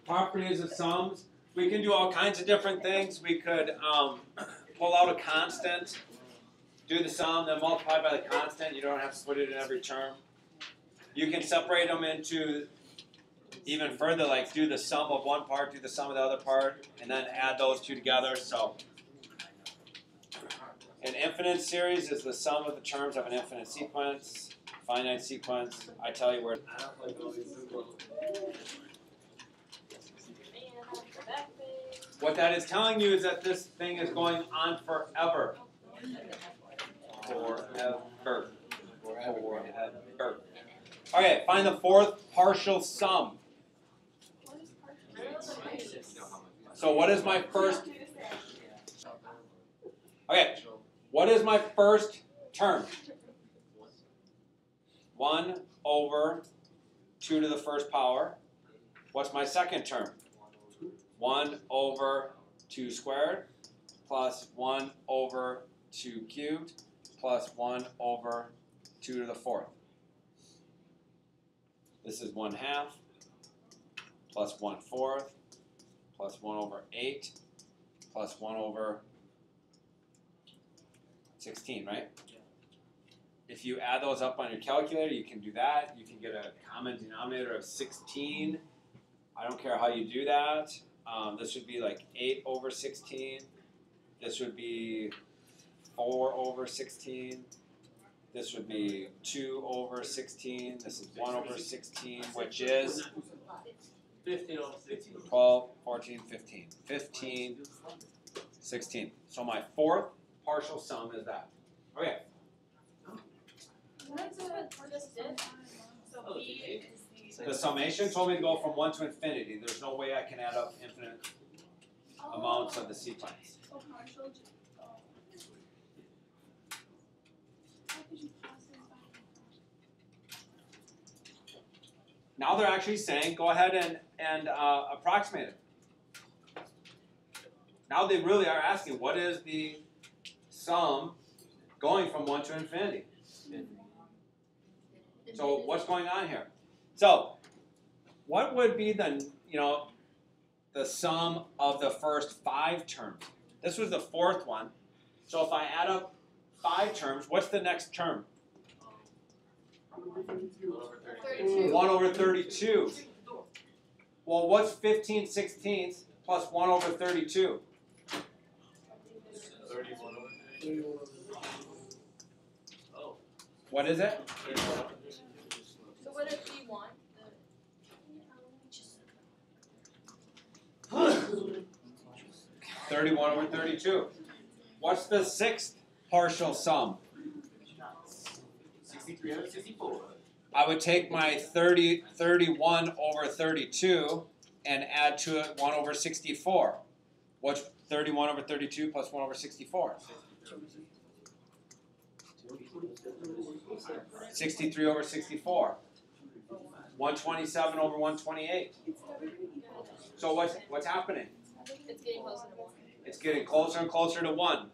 Properties of sums. We can do all kinds of different things. We could pull out a constant, do the sum, then multiply by the constant. You don't have to put it in every term. You can separate them into even further, like do the sum of one part, do the sum of the other part, and then add those two together. So an infinite series is the sum of the terms of an infinite sequence. Finite sequence, I tell you where. What that is telling you is that this thing is going on forever. Forever. Forever. Okay, find the fourth partial sum. So what is my first? Okay, what is my first term? 1 over 2 to the first power. What's my second term? 1 over 2 squared plus 1 over 2 cubed plus 1 over 2 to the fourth. This is 1/2 plus 1/4 plus 1 over 8 plus 1 over 16, right? If you add those up on your calculator, you can do that. You can get a common denominator of 16. I don't care how you do that. This would be like 8 over 16. This would be 4 over 16. This would be 2 over 16. This is 1 over 16, which is 15 over 16. 12, 14, 15. 15, 16. So my fourth partial sum is that. Okay. The summation told me to go from 1 to infinity. There's no way I can add up infinite amounts of the sequence. Now they're actually saying, go ahead and approximate it. Now they really are asking, what is the sum going from 1 to infinity? So what's going on here? So what would be the sum of the first 5 terms? This was the fourth one. So if I add up 5 terms, what's the next term? 1 over 32. Well, what's 15 16ths plus 1 over 32? 31 over 32. Oh. What is it? So what if we want? 31 over 32. What's the sixth partial sum? 63 over 64. I would take my 31 over 32 and add to it 1 over 64. What's 31 over 32 plus 1 over 64? 63 over 64. 127 over 128. So what's happening? It's getting closer to 1. It's getting closer and closer to 1.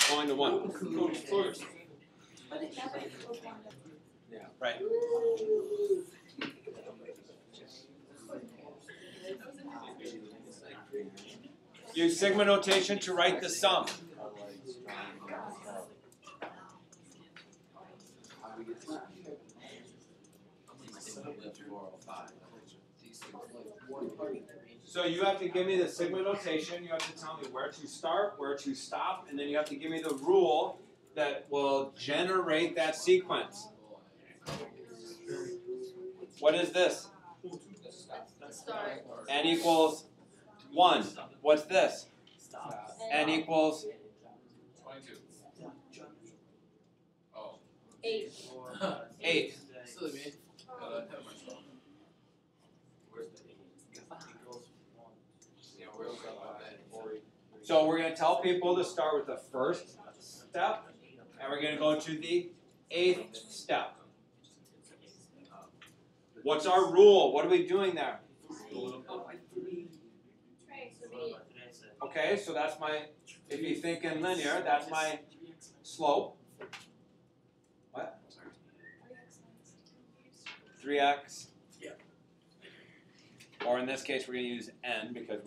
Going to 1. Yeah, right. Use sigma notation to write the sum. So you have to give me the sigma notation, you have to tell me where to start, where to stop, and then you have to give me the rule that will generate that sequence. What is this? Start. N equals 1. What's this? N equals 22. Oh. 8. 8. Silly me. So we're going to tell people to start with the first step, and we're going to go to the 8th step. What's our rule? What are we doing there? Okay, so that's my, if you think in linear, that's my slope. What? 3x. Yeah. Or in this case, we're going to use n because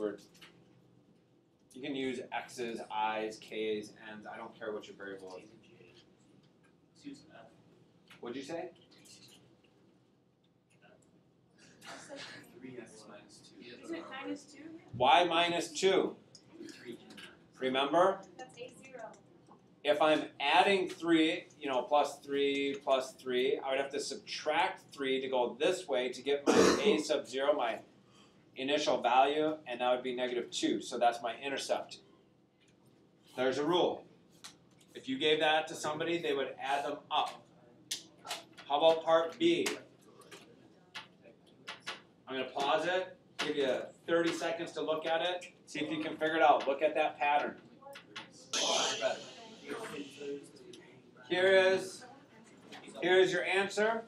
you can use x's, i's, k's, n's. I don't care what your variable is. What'd you say? 3x minus 2. Is it minus 2? Y minus 2. Remember? That's A0. If I'm adding 3, plus 3 plus 3, I would have to subtract 3 to go this way to get my a sub 0, my initial value, and that would be negative 2. So that's my intercept. There's a rule. If you gave that to somebody, they would add them up. How about part B? I'm going to pause it, give you 30 seconds to look at it, see if you can figure it out. Look at that pattern. Here is your answer.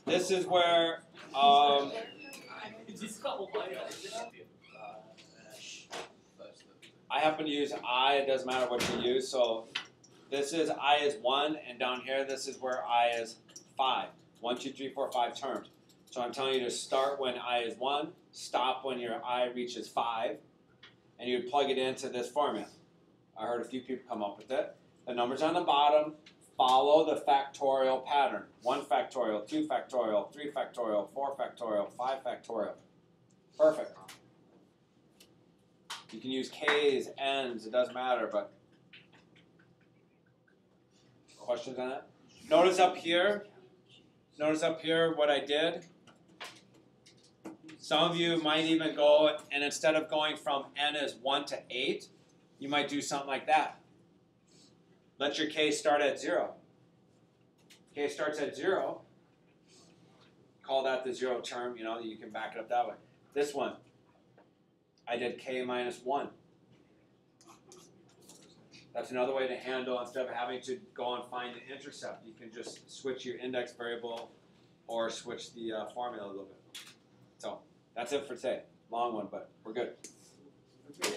This is where I happen to use I. It doesn't matter what you use. So this is I is 1, and down here this is where I is 5. 1, 2, 3, 4, 5 terms. So I'm telling you to start when I is 1, stop when your I reaches 5, and you would plug it into this formula. I heard a few people come up with it. The numbers on the bottom follow the factorial pattern. 1 factorial, 2 factorial, 3 factorial, 4 factorial, 5 factorial. Perfect. You can use K's, N's, it doesn't matter, but questions on that? Notice up here what I did. Some of you might even go, and instead of going from n as 1 to 8, you might do something like that. Let your k start at 0. K starts at 0. Call that the 0 term, you can back it up that way. This one, I did k minus 1. That's another way to handle, instead of having to go and find the intercept, you can just switch your index variable or switch the formula a little bit. So that's it for today. Long one, but we're good. Yeah.